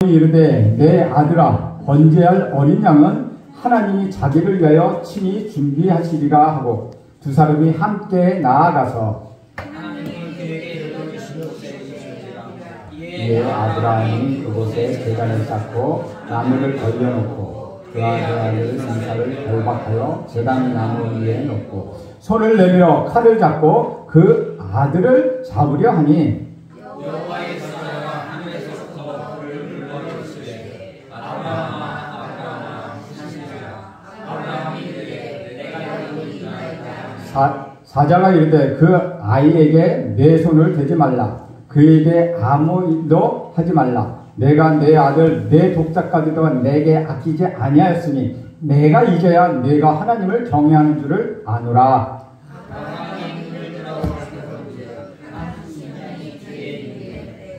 이르되 내 아들아 번제할 어린 양은 하나님이 자기를 위하여 친히 준비하시리라 하고 두 사람이 함께 나아가서 이에 아브라함이 그곳에 제단을 쌓고 나무를 걸려놓고 그 아들의 생사를 결박하여 제단 나무 위에 놓고 손을 내밀어 칼을 잡고 그 아들을 잡으려 하니 여호와의 사자가 하늘에서부터 불을 불러주시되 아브라함이 이르되 내가 여기 있나이다. 사자가 이르되 그 아이에게 내 손을 대지 말라. 그에게 아무 일도 하지 말라. 내가 내 아들 내 독자까지도 내게 아끼지 아니하였으니 내가 이제야 내가 하나님을 경외하는 줄을 아노라.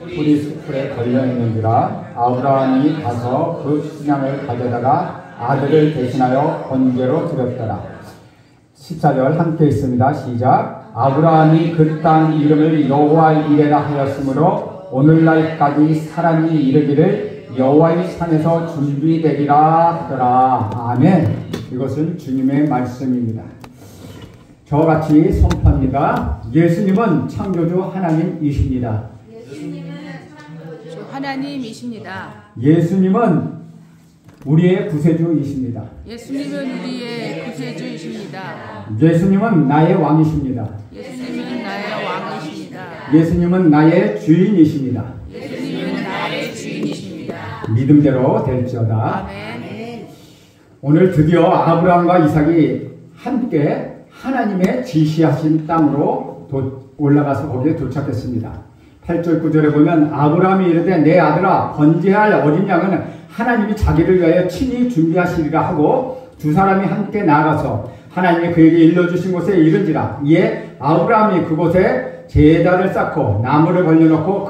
뿔이 수풀에 걸려있는지라 아브라함이 가서 그 순양을 가져다가 아들을 대신하여 번제로 드렸더라. 14절 함께 있습니다. 시작. 아브라함이 그 땅 이름을 여호와 이레라 하였으므로 오늘날까지 사람이 이르기를 여호와의 산에서 준비되리라 하더라. 아멘. 이것은 주님의 말씀입니다. 저같이 선포합니다. 예수님은 창조주 하나님이십니다. 하나님이십니다. 예수님은 우리의 구세주이십니다. 예수님은 우리의 구세주이십니다. 예수님은 나의 왕이십니다. 예수님은 나의 왕이십니다. 예수님은 나의 주인이십니다. 예수님은 나의 주인이십니다. 믿음대로 될지어다. 아멘. 오늘 드디어 아브라함과 이삭이 함께 하나님의 지시하신 땅으로 올라가서 거기에 도착했습니다. 8절 9절에 보면 아브라함이 이르되 내 아들아 번제할 어린 양은 하나님이 자기를 위하여 친히 준비하시리라 하고 두 사람이 함께 나아가서 하나님이 그에게 일러주신 곳에 이른지라. 이에 아브라함이 그곳에 제단을 쌓고 나무를 걸려놓고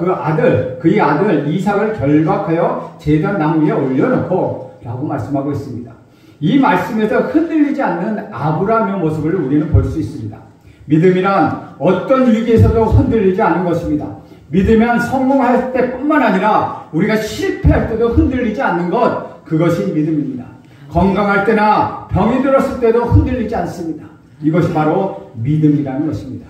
그의 아들 이삭을 결박하여 제단 나무 위에 올려놓고 라고 말씀하고 있습니다. 이 말씀에서 흔들리지 않는 아브라함의 모습을 우리는 볼 수 있습니다. 믿음이란 어떤 위기에서도 흔들리지 않은 것입니다. 믿으면 성공할 때뿐만 아니라 우리가 실패할 때도 흔들리지 않는 것, 그것이 믿음입니다. 건강할 때나 병이 들었을 때도 흔들리지 않습니다. 이것이 바로 믿음이라는 것입니다.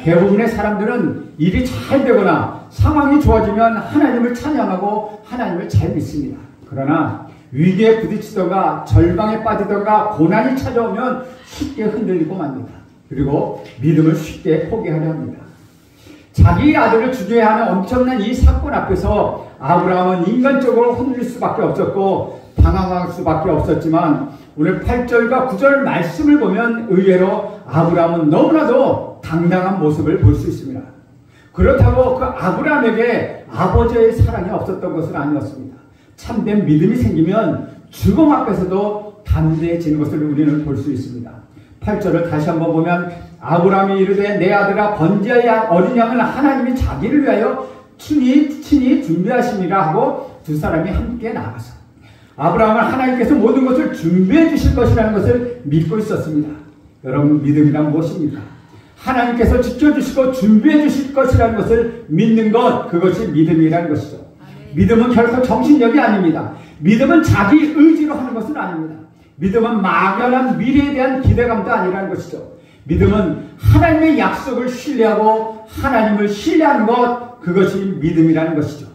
대부분의 사람들은 일이 잘 되거나 상황이 좋아지면 하나님을 찬양하고 하나님을 잘 믿습니다. 그러나 위기에 부딪히다가 절망에 빠지다가 고난이 찾아오면 쉽게 흔들리고 맙니다. 그리고 믿음을 쉽게 포기하려 합니다. 자기 아들을 죽여야 하는 엄청난 이 사건 앞에서 아브라함은 인간적으로 흔들릴 수밖에 없었고 당황할 수밖에 없었지만 오늘 8절과 9절 말씀을 보면 의외로 아브라함은 너무나도 당당한 모습을 볼 수 있습니다. 그렇다고 그 아브라함에게 아버지의 사랑이 없었던 것은 아니었습니다. 참된 믿음이 생기면 죽음 앞에서도 담대해지는 것을 우리는 볼 수 있습니다. 8절을 다시 한번 보면 아브라함이 이르되 내 아들아 번제할 어린 양은 하나님이 자기를 위하여 친히 준비하시니라 하고 두 사람이 함께 나가서 아브라함은 하나님께서 모든 것을 준비해 주실 것이라는 것을 믿고 있었습니다. 여러분 믿음이란 무엇입니까? 하나님께서 지켜주시고 준비해 주실 것이라는 것을 믿는 것, 그것이 믿음이라는 것이죠. 믿음은 결코 정신력이 아닙니다. 믿음은 자기 의지로 하는 것은 아닙니다. 믿음은 막연한 미래에 대한 기대감도 아니라는 것이죠. 믿음은 하나님의 약속을 신뢰하고 하나님을 신뢰하는 것, 그것이 믿음이라는 것이죠.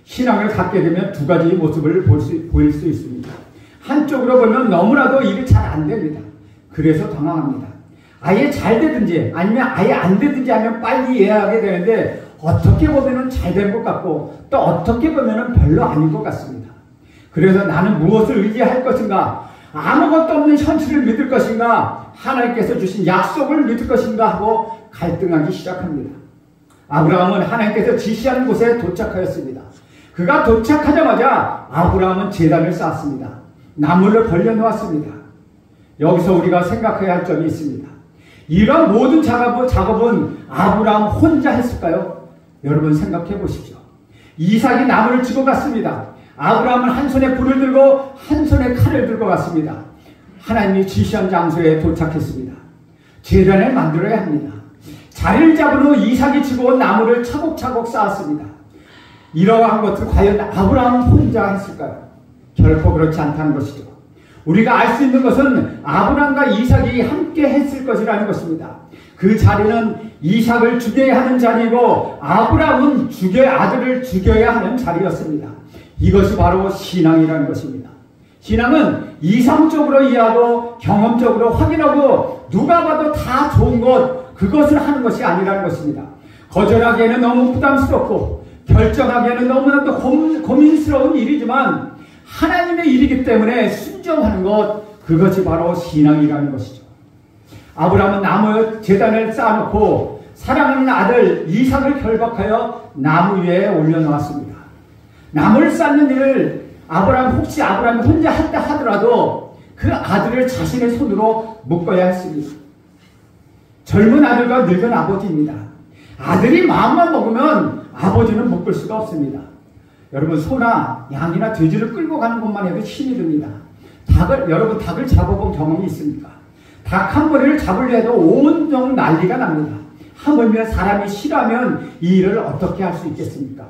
신앙을 갖게 되면 두 가지 모습을 보일 수 있습니다. 한쪽으로 보면 너무나도 일이 잘 안 됩니다. 그래서 당황합니다. 아예 잘 되든지 아니면 아예 안 되든지 하면 빨리 이해하게 되는데 어떻게 보면 잘 된 것 같고 또 어떻게 보면 별로 아닌 것 같습니다. 그래서 나는 무엇을 의지할 것인가? 아무것도 없는 현실을 믿을 것인가? 하나님께서 주신 약속을 믿을 것인가? 하고 갈등하기 시작합니다. 아브라함은 하나님께서 지시하는 곳에 도착하였습니다. 그가 도착하자마자 아브라함은 제단을 쌓았습니다. 나무를 벌려놓았습니다. 여기서 우리가 생각해야 할 점이 있습니다. 이런 모든 작업은 아브라함 혼자 했을까요? 여러분 생각해 보십시오. 이삭이 나무를 지고 갔습니다. 아브라함은 한 손에 불을 들고 한 손에 칼을 들고 갔습니다. 하나님이 지시한 장소에 도착했습니다. 제단을 만들어야 합니다. 자리를 잡은 후 이삭이 지고 온 나무를 차곡차곡 쌓았습니다. 이러한 것을 과연 아브라함 혼자 했을까요? 결코 그렇지 않다는 것이죠. 우리가 알 수 있는 것은 아브라함과 이삭이 함께 했을 것이라는 것입니다. 그 자리는 이삭을 죽여야 하는 자리이고 아브라함은 아들을 죽여야 하는 자리였습니다. 이것이 바로 신앙이라는 것입니다. 신앙은 이성적으로 이해하고 경험적으로 확인하고 누가 봐도 다 좋은 것, 그것을 하는 것이 아니라는 것입니다. 거절하기에는 너무 부담스럽고 결정하기에는 너무나도 고민스러운 일이지만 하나님의 일이기 때문에 순종하는 것, 그것이 바로 신앙이라는 것이죠. 아브라함은 나무 제단을 쌓아놓고 사랑하는 아들 이삭을 결박하여 나무 위에 올려놓았습니다. 나무를 쌓는 일을 혹시 아브라함이 혼자 했다 하더라도 그 아들을 자신의 손으로 묶어야 했습니다. 젊은 아들과 늙은 아버지입니다. 아들이 마음만 먹으면 아버지는 묶을 수가 없습니다. 여러분, 소나 양이나 돼지를 끌고 가는 것만 해도 힘이 듭니다. 여러분 닭을 잡아본 경험이 있습니까? 닭 한 마리를 잡으려 해도 온종 난리가 납니다. 하물며 사람이 싫어하면 이 일을 어떻게 할 수 있겠습니까?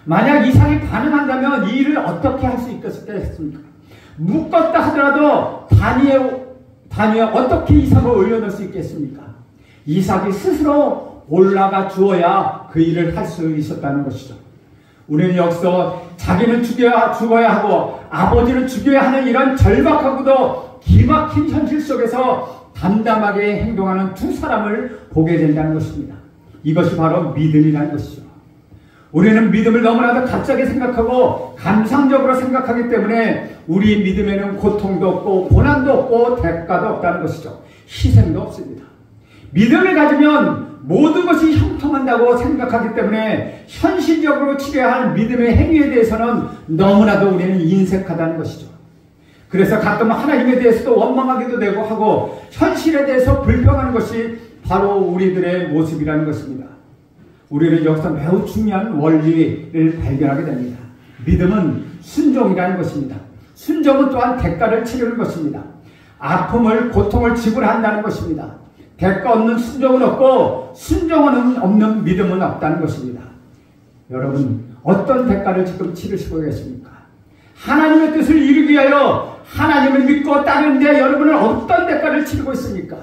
만약 이삭이 반응한다면 이 일을 어떻게 할 수 있겠습니까? 묶었다 하더라도 단위에 어떻게 이삭을 올려놓을 수 있겠습니까? 이삭이 스스로 올라가 주어야 그 일을 할 수 있었다는 것이죠. 우리는 여기서 자기는 죽어야 하고 아버지는 죽여야 하는 이런 절박하고도 기막힌 현실 속에서 담담하게 행동하는 두 사람을 보게 된다는 것입니다. 이것이 바로 믿음이라는 것이죠. 우리는 믿음을 너무나도 갑자기 생각하고 감상적으로 생각하기 때문에 우리 믿음에는 고통도 없고 고난도 없고 대가도 없다는 것이죠. 희생도 없습니다. 믿음을 가지면 모든 것이 형통한다고 생각하기 때문에 현실적으로 치러야 할 믿음의 행위에 대해서는 너무나도 우리는 인색하다는 것이죠. 그래서 가끔 하나님에 대해서도 원망하기도 되고 하고 현실에 대해서 불평하는 것이 바로 우리들의 모습이라는 것입니다. 우리는 여기서 매우 중요한 원리를 발견하게 됩니다. 믿음은 순종이라는 것입니다. 순종은 또한 대가를 치르는 것입니다. 아픔을, 고통을 지불한다는 것입니다. 대가 없는 순종은 없고 순종은 없는 믿음은 없다는 것입니다. 여러분, 어떤 대가를 지금 치르시고 계십니까? 하나님의 뜻을 이루기 위하여 하나님을 믿고 따르는데 여러분은 어떤 대가를 치르고 있습니까?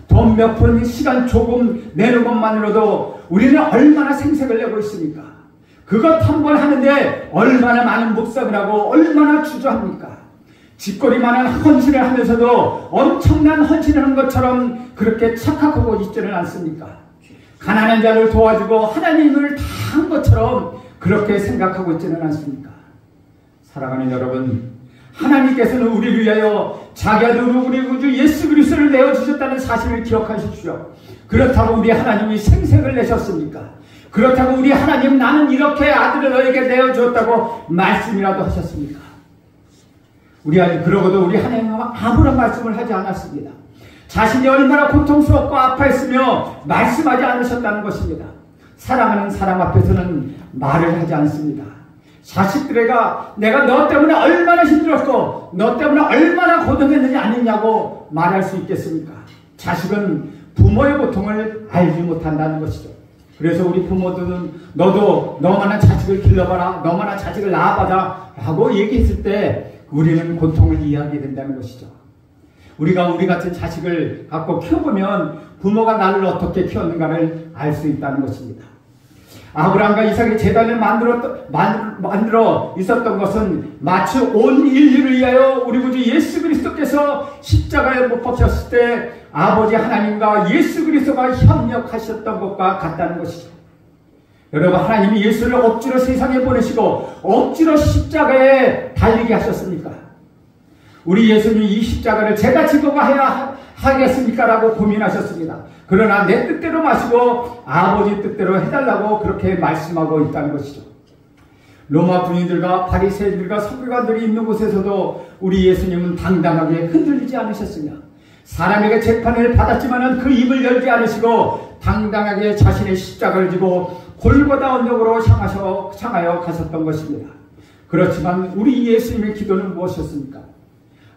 돈 몇 푼, 시간 조금 내는 것만으로도 우리는 얼마나 생색을 내고 있습니까? 그것 한 번 하는데 얼마나 많은 묵상을 하고 얼마나 주저합니까? 짓거리 많은 헌신을 하면서도 엄청난 헌신을 하는 것처럼 그렇게 착각하고 있지는 않습니까? 가난한 자를 도와주고 하나님을 다 한 것처럼 그렇게 생각하고 있지는 않습니까? 사랑하는 여러분, 하나님께서는 우리를 위하여 자기 아들 우리 구주 예수 그리스도를 내어주셨다는 사실을 기억하십시오. 그렇다고 우리 하나님이 생색을 내셨습니까? 그렇다고 우리 하나님 나는 이렇게 아들을 너에게 내어주었다고 말씀이라도 하셨습니까? 우리 아직 그러고도 우리 하나님은 아무런 말씀을 하지 않았습니다. 자신이 얼마나 고통스럽고 아파했으며 말씀하지 않으셨다는 것입니다. 사랑하는 사람 앞에서는 말을 하지 않습니다. 자식들에게 내가 너 때문에 얼마나 힘들었고 너 때문에 얼마나 고통했느냐 아니냐고 말할 수 있겠습니까? 자식은 부모의 고통을 알지 못한다는 것이죠. 그래서 우리 부모들은 너도 너만한 자식을 길러봐라, 너만한 자식을 낳아봐라 하고 얘기했을 때 우리는 고통을 이해하게 된다는 것이죠. 우리가 우리 같은 자식을 갖고 키워보면 부모가 나를 어떻게 키웠는가를 알 수 있다는 것입니다. 아브라함과 이삭이 제단을 만들어 있었던 것은 마치 온 인류를 위하여 우리 구주 예수 그리스도께서 십자가에 못 박혔을 때 아버지 하나님과 예수 그리스도가 협력하셨던 것과 같다는 것이죠. 여러분, 하나님이 예수를 억지로 세상에 보내시고 억지로 십자가에 달리게 하셨습니까? 우리 예수님이 이 십자가를 제가 지고 하겠습니까? 라고 고민하셨습니다. 그러나 내 뜻대로 마시고 아버지 뜻대로 해달라고 그렇게 말씀하고 있다는 것이죠. 로마 군인들과 바리새인들과 서기관들이 있는 곳에서도 우리 예수님은 당당하게 흔들리지 않으셨으며 사람에게 재판을 받았지만 그 입을 열지 않으시고 당당하게 자신의 십자가를 지고 골고다 언덕으로 향하여 가셨던 것입니다. 그렇지만 우리 예수님의 기도는 무엇이었습니까?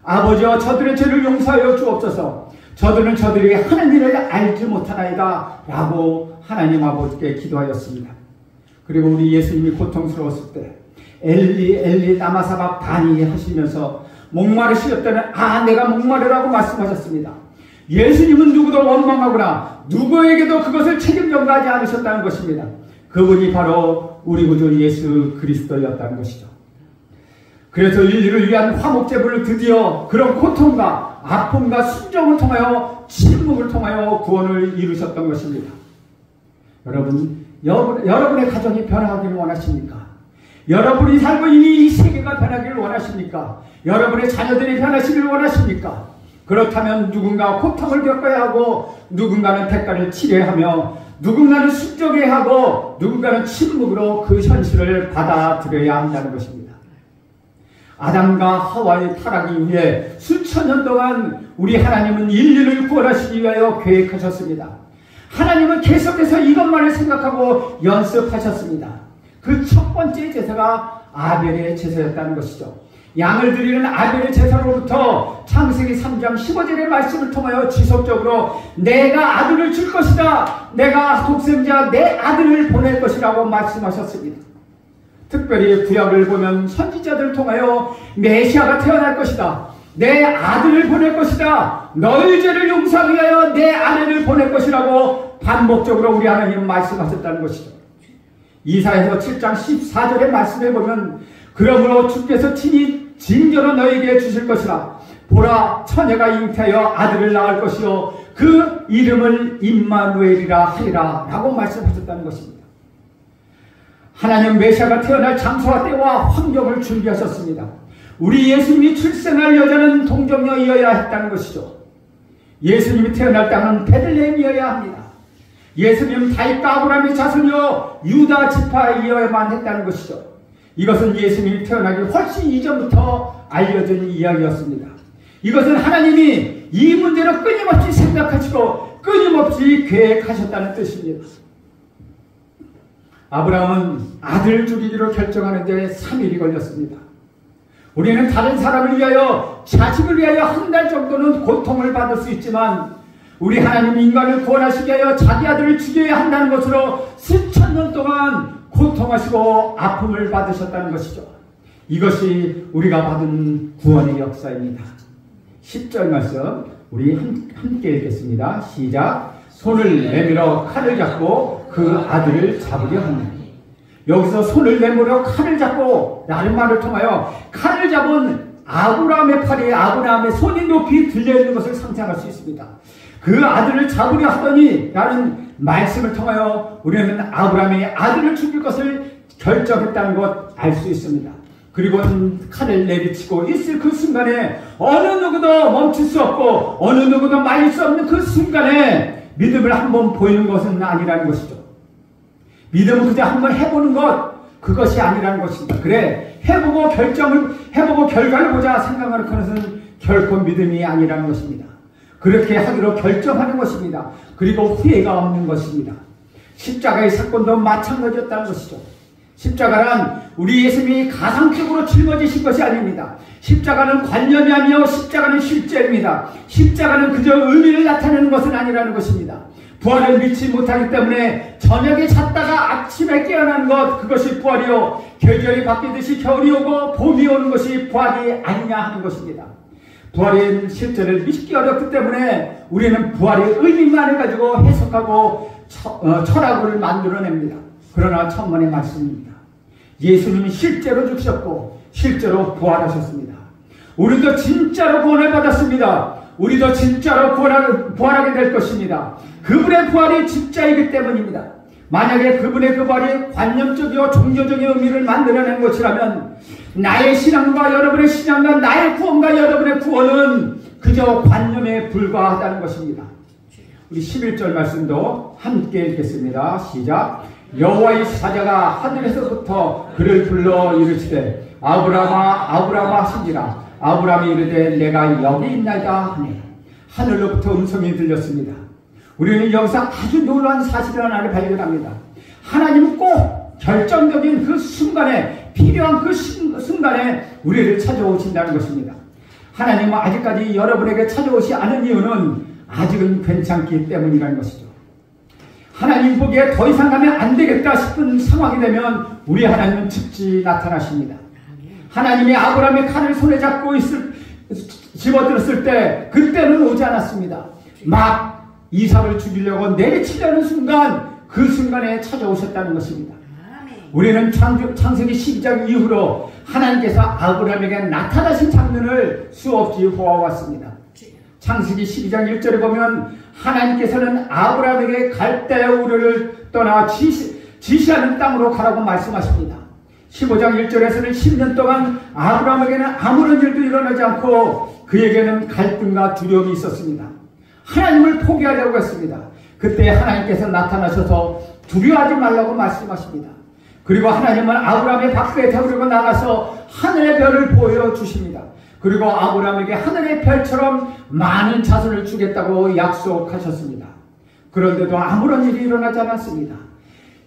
아버지여, 저들의 죄를 용서하여 주옵소서. 저들은 저들이 하는 일을 알지 못하나이다 라고 하나님 아버지께 기도하였습니다. 그리고 우리 예수님이 고통스러웠을 때 엘리 엘리 라마 사박다니 하시면서 목마르실 때는 내가 목마르라고 말씀하셨습니다. 예수님은 누구도 원망하거나 누구에게도 그것을 책임 전가하지 않으셨다는 것입니다. 그분이 바로 우리 구주 예수 그리스도였다는 것이죠. 그래서 인류를 위한 화목제물을 드디어 그런 고통과 아픔과 순종을 통하여 침묵을 통하여 구원을 이루셨던 것입니다. 여러분의 가정이 변화하기를 원하십니까? 여러분이 살고 있는 이 세계가 변하기를 원하십니까? 여러분의 자녀들이 변하시기를 원하십니까? 그렇다면 누군가 고통을 겪어야 하고 누군가는 대가를 치러야 하며 누군가는 순종해야 하고 누군가는 침묵으로 그 현실을 받아들여야 한다는 것입니다. 아담과 하와의 타락 이후에 수천 년 동안 우리 하나님은 인류를 구원하시기 위하여 계획하셨습니다. 하나님은 계속해서 이것만을 생각하고 연습하셨습니다. 그 첫 번째 제사가 아벨의 제사였다는 것이죠. 양을 드리는 아벨의 제사로부터 창세기 3장 15절의 말씀을 통하여 지속적으로 내가 아들을 줄 것이다. 내가 독생자 내 아들을 보낼 것이라고 말씀하셨습니다. 특별히 구약을 보면 선지자들을 통하여 메시아가 태어날 것이다. 내 아들을 보낼 것이다. 너희 죄를 용서하기 위하여 내 아들을 보낼 것이라고 반복적으로 우리 하나님은 말씀하셨다는 것이죠. 이사야서 7장 14절의 말씀에 보면 그러므로 주께서 친히 징조로 너에게 주실 것이라. 보라 처녀가 잉태하여 아들을 낳을 것이요 그 이름을 임마누엘이라 하리라 라고 말씀하셨다는 것입니다. 하나님 메시아가 태어날 장소와 때와 환경을 준비하셨습니다. 우리 예수님이 출생할 여자는 동정녀이어야 했다는 것이죠. 예수님이 태어날 땅은 베들레헴이어야 합니다. 예수님은 다윗과 아브라함의 자손이요 유다 지파이어야만 했다는 것이죠. 이것은 예수님이 태어나기 훨씬 이전부터 알려진 이야기였습니다. 이것은 하나님이 이 문제로 끊임없이 생각하시고 끊임없이 계획하셨다는 뜻입니다. 아브라함은 아들을 죽이기로 결정하는 데 3일이 걸렸습니다. 우리는 다른 사람을 위하여 자식을 위하여 한 달 정도는 고통을 받을 수 있지만 우리 하나님 인간을 구원하시기 위하여 자기 아들을 죽여야 한다는 것으로 수천 년 동안 고통하시고 아픔을 받으셨다는 것이죠. 이것이 우리가 받은 구원의 역사입니다. 10절 말씀 우리 함께 읽겠습니다. 시작. 손을 내밀어 칼을 잡고 그 아들을 잡으려 하니. 여기서 손을 내밀어 칼을 잡고 라는 말을 통하여 칼을 잡은 아브라함의 팔이 아브라함의 손이 높이 들려있는 것을 상상할 수 있습니다. 그 아들을 잡으려 하더니 라는 말씀을 통하여 우리는 아브라함이 아들을 죽일 것을 결정했다는 것 알 수 있습니다. 그리고 칼을 내리치고 있을 그 순간에 어느 누구도 멈출 수 없고 어느 누구도 말릴 수 없는 그 순간에 믿음을 한번 보이는 것은 아니라는 것이죠. 믿음은 그저 한번 해보는 것, 그것이 아니라는 것입니다. 그래, 해보고 결과를 보자 생각하는 것은 결코 믿음이 아니라는 것입니다. 그렇게 하기로 결정하는 것입니다. 그리고 후회가 없는 것입니다. 십자가의 사건도 마찬가지였다는 것이죠. 십자가란 우리 예수님이 가상적으로 짊어지신 것이 아닙니다. 십자가는 관념이 아니요 십자가는 실제입니다. 십자가는 그저 의미를 나타내는 것은 아니라는 것입니다. 부활을 믿지 못하기 때문에 저녁에 잤다가 아침에 깨어나는 것, 그것이 부활이요 계절이 바뀌듯이 겨울이 오고 봄이 오는 것이 부활이 아니냐 하는 것입니다. 부활의 실제를 믿기 어렵기 때문에 우리는 부활의 의미만을 가지고 해석하고 철학을 만들어냅니다. 그러나 천만의 말씀입니다. 예수님이 실제로 죽으셨고 실제로 부활하셨습니다. 우리도 진짜로 구원을 받았습니다. 우리도 진짜로 부활하게 될 것입니다. 그분의 부활이 진짜이기 때문입니다. 만약에 그분의 그 부활이 관념적이고 종교적인 의미를 만들어낸 것이라면 나의 신앙과 여러분의 신앙과 나의 구원과 여러분의 구원은 그저 관념에 불과하다는 것입니다. 우리 11절 말씀도 함께 읽겠습니다. 시작. 여호와의 사자가 하늘에서부터 그를 불러 이르시되 아브라함아 아브라함아 하시니라. 아브라함이 이르되 내가 여기 있나이다 하니 하늘로부터 음성이 들렸습니다. 우리는 여기서 아주 놀라운 사실을 하나를 발견합니다. 하나님은 꼭 결정적인 그 순간에, 필요한 그 순간에 우리를 찾아오신다는 것입니다. 하나님은 아직까지 여러분에게 찾아오지 않은 이유는 아직은 괜찮기 때문이라는 것이죠. 하나님 보기에 더 이상 가면 안 되겠다 싶은 상황이 되면 우리 하나님은 즉시 나타나십니다. 하나님이 아브라함의 칼을 손에 잡고 집어들었을 때 그때는 오지 않았습니다. 막 이삭을 죽이려고 내리치려는 순간 그 순간에 찾아오셨다는 것입니다. 우리는 창세기 12장 이후로 하나님께서 아브라함에게 나타나신 장면을 수없이 보아왔습니다. 창세기 12장 1절에 보면 하나님께서는 아브라함에게 갈대아 우르를 떠나 지시하는 땅으로 가라고 말씀하십니다. 15장 1절에서는 10년 동안 아브라함에게는 아무런 일도 일어나지 않고 그에게는 갈등과 두려움이 있었습니다. 하나님을 포기하려고 했습니다. 그때 하나님께서 나타나셔서 두려워하지 말라고 말씀하십니다. 그리고 하나님은 아브라함의 밖에 데리고 나가서 하늘의 별을 보여주십니다. 그리고 아브라함에게 하늘의 별처럼 많은 자손을 주겠다고 약속하셨습니다. 그런데도 아무런 일이 일어나지 않았습니다.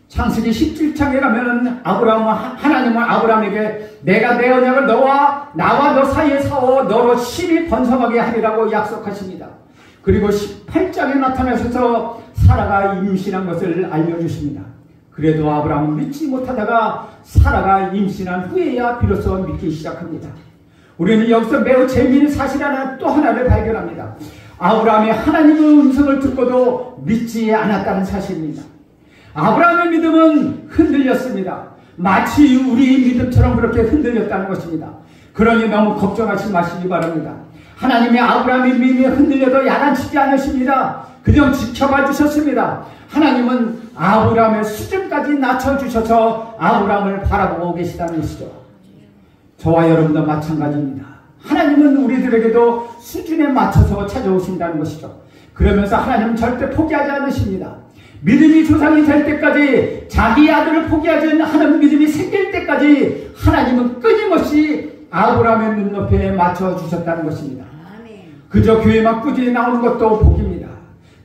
창세기 17장에 가면 하나님은 아브라함에게 내가 내 언약을 나와 너 사이에 세워 너로 심히 번성하게 하리라고 약속하십니다. 그리고 18장에 나타나셔서 사라가 임신한 것을 알려주십니다. 그래도 아브라함은 믿지 못하다가 사라가 임신한 후에야 비로소 믿기 시작합니다. 우리는 여기서 매우 재미있는 사실 또 하나를 발견합니다. 아브라함이 하나님의 음성을 듣고도 믿지 않았다는 사실입니다. 아브라함의 믿음은 흔들렸습니다. 마치 우리 믿음처럼 그렇게 흔들렸다는 것입니다. 그러니 너무 걱정하지 마시기 바랍니다. 하나님이 아브라함의 믿음이 흔들려도 야단치지 않으십니다. 그냥 지켜봐 주셨습니다. 하나님은 아브라함의 수준까지 낮춰주셔서 아브라함을 바라보고 계시다는 것이죠. 저와 여러분도 마찬가지입니다. 하나님은 우리들에게도 수준에 맞춰서 찾아오신다는 것이죠. 그러면서 하나님은 절대 포기하지 않으십니다. 믿음이 조상이 될 때까지 자기 아들을 포기하지 않은 믿음이 생길 때까지 하나님은 끊임없이 아브라함의 눈높이에 맞춰주셨다는 것입니다. 그저 교회만 꾸준히 나오는 것도 복입니다.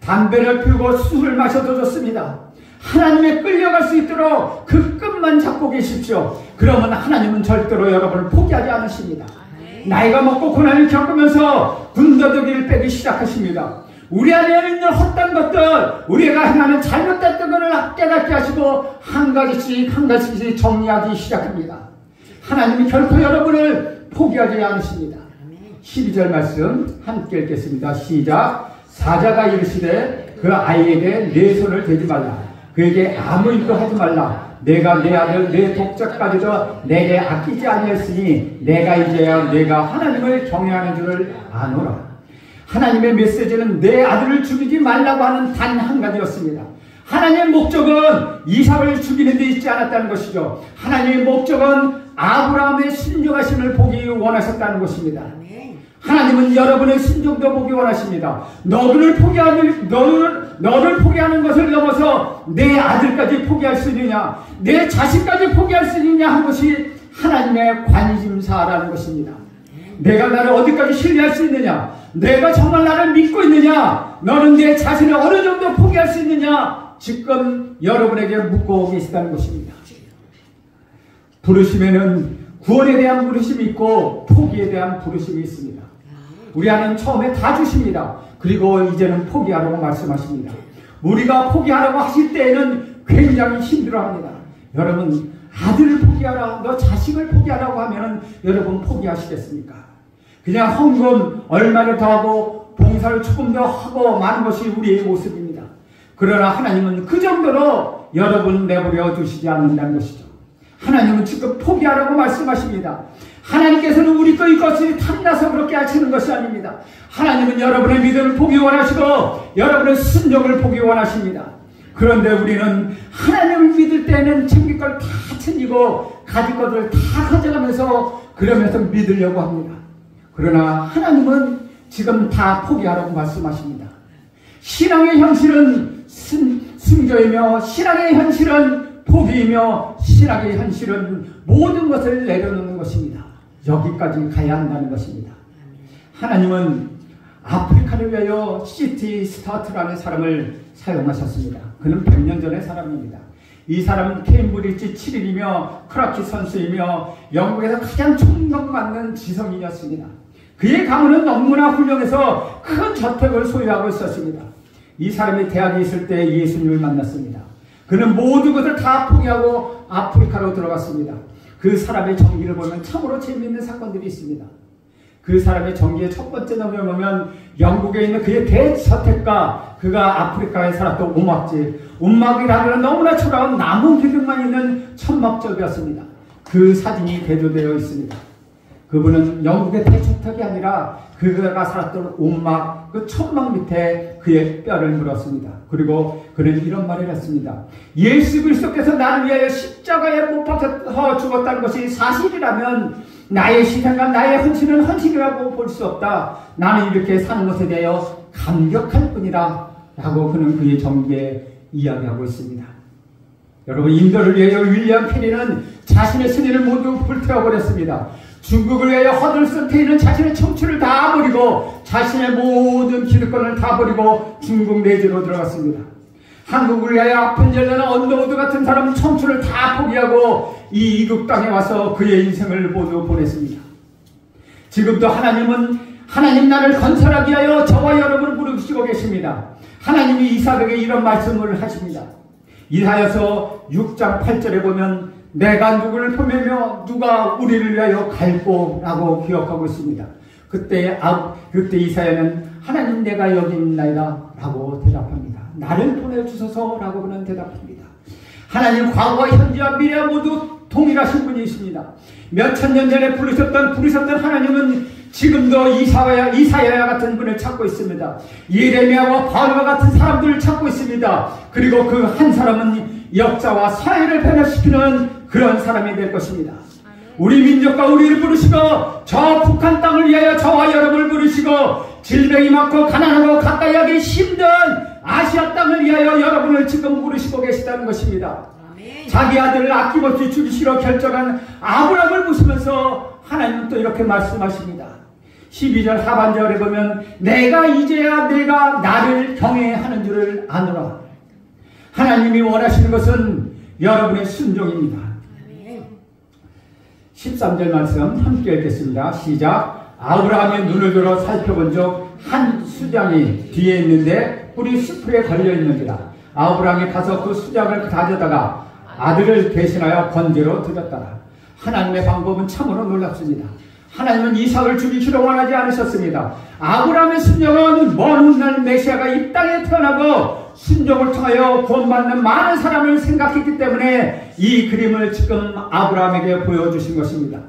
담배를 피우고 술을 마셔도 좋습니다. 하나님에 끌려갈 수 있도록 그 끈만 잡고 계십시오. 그러면 하나님은 절대로 여러분을 포기하지 않으십니다. 나이가 먹고 고난을 겪으면서 군더더기를 빼기 시작하십니다. 우리 안에 있는 헛된 것들, 우리가 행하는 잘못됐던 것을 깨닫게 하시고 한 가지씩 정리하기 시작합니다. 하나님이 결코 여러분을 포기하지 않으십니다. 12절 말씀 함께 읽겠습니다. 시작. 사자가 이르시되 그 아이에게 내 손을 대지 말라. 그에게 아무 일도 하지 말라. 내가 내 아들 내 독자까지도 내게 아끼지 아니했으니 내가 이제야 내가 하나님을 경외하는 줄을 아노라. 하나님의 메시지는 내 아들을 죽이지 말라고 하는 단 한 가지였습니다. 하나님의 목적은 이삭을 죽이는 데 있지 않았다는 것이죠. 하나님의 목적은 아브라함의 순종하심을 보기 원하셨다는 것입니다. 하나님은 여러분의 순종도 보기 원하십니다. 너를 포기하는 것을 넘어서 내 아들까지 포기할 수 있느냐, 내 자식까지 포기할 수 있느냐 하는 것이 하나님의 관심사라는 것입니다. 내가 나를 어디까지 신뢰할 수 있느냐, 내가 정말 나를 믿고 있느냐, 너는 내 자신을 어느 정도 포기할 수 있느냐, 지금 여러분에게 묻고 계시다는 것입니다. 부르심에는 구원에 대한 부르심이 있고 포기에 대한 부르심이 있습니다. 우리 안은 처음에 다 주십니다. 그리고 이제는 포기하라고 말씀하십니다. 우리가 포기하라고 하실 때에는 굉장히 힘들어합니다. 여러분, 아들을 포기하라, 너 자식을 포기하라고 하면 여러분 포기하시겠습니까? 그냥 헌금 얼마를 더 하고 봉사를 조금 더 하고 마는 것이 우리의 모습입니다. 그러나 하나님은 그 정도로 여러분 내버려 두시지 않는다는 것이죠. 하나님은 지금 포기하라고 말씀하십니다. 하나님께서는 우리 것이 탐나서 그렇게 하시는 것이 아닙니다. 하나님은 여러분의 믿음을 보기 원하시고 여러분의 순종을 보기 원하십니다. 그런데 우리는 하나님을 믿을 때는 챙길 걸 다 챙기고 가질 것들을 다 가져가면서 그러면서 믿으려고 합니다. 그러나 하나님은 지금 다 포기하라고 말씀하십니다. 신앙의 현실은 순교이며 신앙의 현실은 포기이며 신앙의 현실은 모든 것을 내려놓는 것입니다. 여기까지 가야 한다는 것입니다. 하나님은 아프리카를 위하여 시티 스타트라는 사람을 사용하셨습니다. 그는 100년 전의 사람입니다. 이 사람은 케임브리지 7인이며 크라키 선수이며 영국에서 가장 총명맞는 지성인이었습니다. 그의 가문은 너무나 훌륭해서 큰 저택을 소유하고 있었습니다. 이 사람이 대학에 있을 때 예수님을 만났습니다. 그는 모든 것을 다 포기하고 아프리카로 들어갔습니다. 그 사람의 전기를 보면 참으로 재미있는 사건들이 있습니다. 그 사람의 전기의 첫 번째 넘을 보면 영국에 있는 그의 대저택가, 그가 아프리카에 살았던 움막이라는 너무나 초라한 나무 기둥만 있는 천막집이었습니다. 그 사진이 대조되어 있습니다. 그분은 영국의 대저택이 아니라 그가 살았던 움막, 그 천막 밑에 그의 뼈를 물었습니다. 그리고 그는 이런 말을 했습니다. 예수 그리스도께서 나를 위하여 십자가에 못 박혀 죽었다는 것이 사실이라면 나의 희생과 나의 헌신은 헌신이라고 볼 수 없다. 나는 이렇게 사는 것에 대하여 감격할 뿐이다. 라고 그는 그의 전기에 이야기하고 있습니다. 여러분, 인도를 위하여 윌리엄 캐리는 자신의 승리를 모두 불태워버렸습니다. 중국을 위하여 허들슨 테이는 자신의 청춘을 다 버리고 자신의 모든 기득권을 다 버리고 중국 내지로 들어갔습니다. 한국을 위하여 아픈 열려는 언더우드 같은 사람은 청춘을 다 포기하고 이 이국 땅에 와서 그의 인생을 모두 보냈습니다. 지금도 하나님 나라를 건설하기 위하여 저와 여러분을 부르시고 계십니다. 하나님이 이삭에게 이런 말씀을 하십니다. 이사야서 6장 8절에 보면 내가 누구를 보내며 누가 우리를 위하여 갈꼬라고 기억하고 있습니다. 그때 이사야는 하나님 내가 여기 있나이다 라고 대답합니다. 나를 보내주소서 라고 그는 대답합니다. 하나님 과거와 현재와 미래와 모두 동일하신 분이십니다. 몇천 년 전에 부르셨던 하나님은 지금도 이사야 같은 분을 찾고 있습니다. 예레미야와 바울과 같은 사람들을 찾고 있습니다. 그리고 그 한 사람은 역사와 사회를 변화시키는 그런 사람이 될 것입니다. 우리 민족과 우리를 부르시고 저 북한 땅을 위하여 저와 여러분을 부르시고 질병이 많고 가난하고 가까이 하기 힘든 아시아 땅을 위하여 여러분을 지금 부르시고 계시다는 것입니다. 자기 아들을 아낌없이 죽이시러 결정한 아브라함을 보시면서 하나님은 또 이렇게 말씀하십니다. 12절 하반절에 보면 내가 이제야 내가 나를 경외하는 줄을 아노라. 하나님이 원하시는 것은 여러분의 순종입니다. 13절 말씀 함께 읽겠습니다. 시작. 아브라함의 눈을 들어 살펴본 적 한 수장이 뒤에 있는데 뿔이 수풀에 걸려있는지라. 아브라함이 가서 그 수장을 가져다가 아들을 대신하여 번제로 드렸더라. 하나님의 방법은 참으로 놀랍습니다. 하나님은 이삭을 죽이시려 원하지 않으셨습니다. 아브라함의 순종은 먼 훗날 메시아가 이 땅에 태어나고 순종을 통하여 구원받는 많은 사람을 생각했기 때문에 이 그림을 지금 아브라함에게 보여주신 것입니다.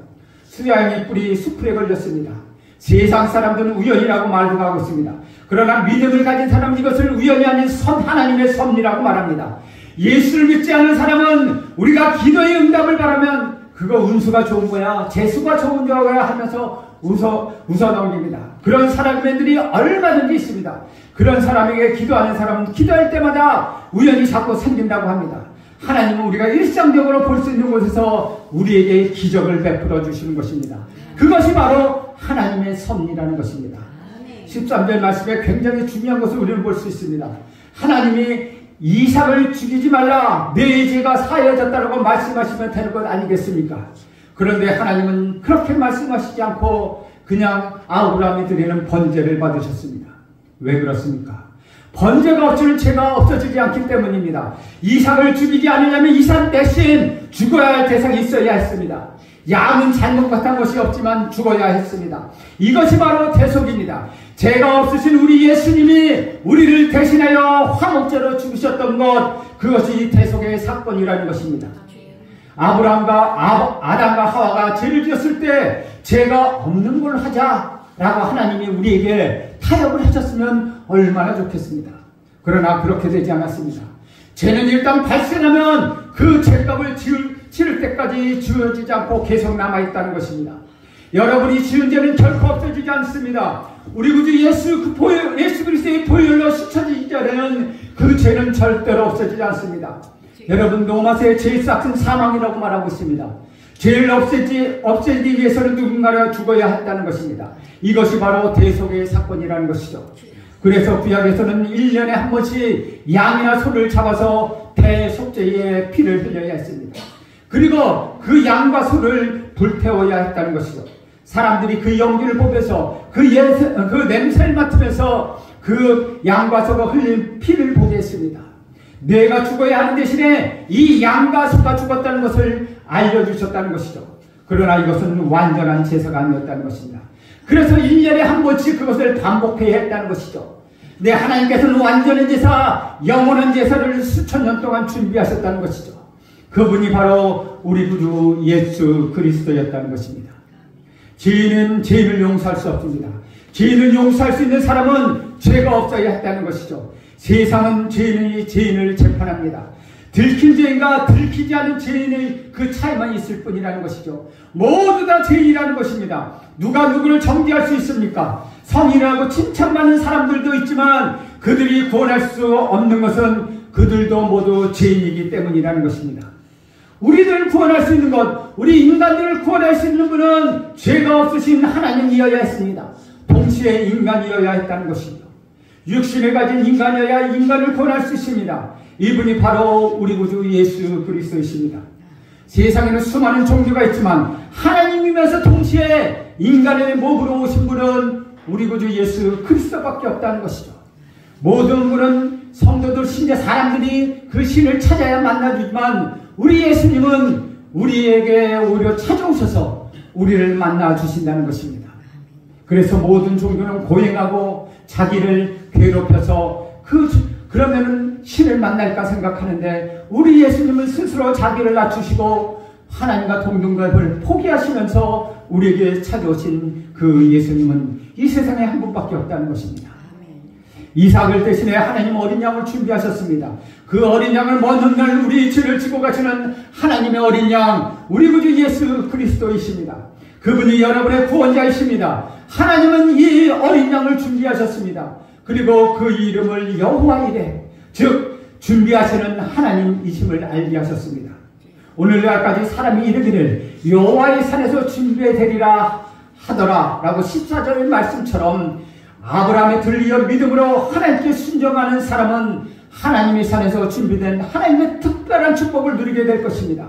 수양의 뿔이 수풀에 걸렸습니다. 세상 사람들은 우연이라고 말도 하고 있습니다. 그러나 믿음을 가진 사람은 이것을 우연이 아닌 하나님의 섭리라고 말합니다. 예수를 믿지 않는 사람은 우리가 기도의 응답을 바라면 그거 운수가 좋은 거야, 재수가 좋은 거야 하면서 웃어 넘깁니다. 그런 사람들이 얼마든지 있습니다. 그런 사람에게 기도하는 사람은 기도할 때마다 우연히 자꾸 생긴다고 합니다. 하나님은 우리가 일상적으로 볼 수 있는 곳에서 우리에게 기적을 베풀어 주시는 것입니다. 그것이 바로 하나님의 섭리라는 것입니다. 13절 말씀에 굉장히 중요한 것을 우리는 볼 수 있습니다. 하나님이 이삭을 죽이지 말라, 내 죄가 사해졌다고 말씀하시면 되는 것 아니겠습니까? 그런데 하나님은 그렇게 말씀하시지 않고 그냥 아브라함이 드리는 번제를 받으셨습니다. 왜 그렇습니까? 번제가 없이는 죄가 없어지지 않기 때문입니다. 이삭을 죽이지 않으려면 이삭 대신 죽어야 할 대상이 있어야 했습니다. 양은 잘못한 것이 없지만 죽어야 했습니다. 이것이 바로 대속입니다. 죄가 없으신 우리 예수님이 우리를 대신하여 화목제로 죽으셨던 것, 그것이 대속의 사건이라는 것입니다. 아담과 하와가 죄를 지었을 때 죄가 없는 걸 하자라고 하나님이 우리에게 타협을 하셨으면 얼마나 좋겠습니다. 그러나 그렇게 되지 않았습니다. 죄는 일단 발생하면 그 죄값을 치를 때까지 지워지지 않고 계속 남아있다는 것입니다. 여러분이 지은 죄는 결코 없어지지 않습니다. 우리 구주 예수 그리스도의 보혈로 씻어지기 전에는 그 죄는 절대로 없어지지 않습니다. 여러분, 로마서의 제일 싹은 사망이라고 말하고 있습니다. 죄를 없애기 위해서는 누군가가 죽어야 한다는 것입니다. 이것이 바로 대속의 사건이라는 것이죠. 그래서 구약에서는 1년에 한 번씩 양이나 소를 잡아서 대속죄의 피를 흘려야 했습니다. 그리고 그 양과 소를 불태워야 했다는 것이죠. 사람들이 그 연기를 보면서 그 냄새를 맡으면서 그 양과 소가 흘린 피를 보게 했습니다. 내가 죽어야 하는 대신에 이 양과 소가 죽었다는 것을 알려주셨다는 것이죠. 그러나 이것은 완전한 제사가 아니었다는 것입니다. 그래서 1년에 한 번씩 그것을 반복해야 했다는 것이죠. 네, 하나님께서는 완전한 제사, 영원한 제사를 수천 년 동안 준비하셨다는 것이죠. 그분이 바로 우리 구주 예수 그리스도였다는 것입니다. 죄인은 죄인을 용서할 수 없습니다. 죄인을 용서할 수 있는 사람은 죄가 없어야 했다는 것이죠. 세상은 죄인이 죄인을 재판합니다. 들킨 죄인과 들키지 않은 죄인의 그 차이만 있을 뿐이라는 것이죠. 모두 다 죄인이라는 것입니다. 누가 누구를 정죄할 수 있습니까? 성인하고 칭찬받는 사람들도 있지만 그들이 구원할 수 없는 것은 그들도 모두 죄인이기 때문이라는 것입니다. 우리들을 구원할 수 있는 것, 우리 인간들을 구원할 수 있는 분은 죄가 없으신 하나님이어야 했습니다. 동시에 인간이어야 했다는 것이죠. 육신을 가진 인간이어야 인간을 구원할 수 있습니다. 이분이 바로 우리 구주 예수 그리스도이십니다. 세상에는 수많은 종교가 있지만 하나님이면서 동시에 인간의 몸으로 오신 분은 우리 구주 예수 그리스도밖에 없다는 것이죠. 모든 분은 성도들, 신자 사람들이 그 신을 찾아야 만나주지만 우리 예수님은 우리에게 오히려 찾아오셔서 우리를 만나 주신다는 것입니다. 그래서 모든 종교는 고행하고 자기를 괴롭혀서 그러면은 신을 만날까 생각하는데 우리 예수님은 스스로 자기를 낮추시고 하나님과 동등감을 포기하시면서 우리에게 찾아오신 그 예수님은 이 세상에 한 분밖에 없다는 것입니다. 이삭을 대신해 하나님 어린 양을 준비하셨습니다. 그 어린 양을 먼 날 우리 죄를 지고 가시는 하나님의 어린 양, 우리 구주 예수 그리스도이십니다. 그분이 여러분의 구원자이십니다. 하나님은 이 어린 양을 준비하셨습니다. 그리고 그 이름을 여호와 이레, 즉 준비하시는 하나님이심을 알게 하셨습니다. 오늘날까지 사람이 이르기를 여호와의 산에서 준비되리라 하더라 라고 14절 말씀처럼 아브라함의 들리어 믿음으로 하나님께 순종하는 사람은 하나님의 산에서 준비된 하나님의 특별한 축복을 누리게 될 것입니다.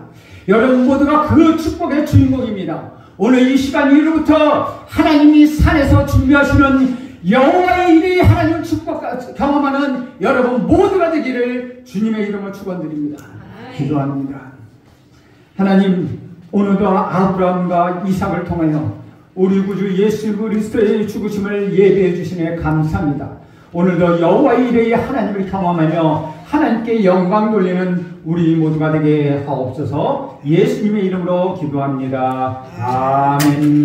여러분 모두가 그 축복의 주인공입니다. 오늘 이 시간 이후부터 하나님이 산에서 준비하시는 여호와의 일이 하나님 축복 경험하는 여러분 모두가 되기를 주님의 이름으로 축원드립니다. 기도합니다. 하나님, 오늘도 아브라함과 이삭을 통하여 우리 구주 예수 그리스도의 죽으심을 예배해 주시네 감사합니다. 오늘도 여호와의 일의 하나님을 경험하며 하나님께 영광 돌리는 우리 모두가 되게 하옵소서. 예수님의 이름으로 기도합니다. 아멘.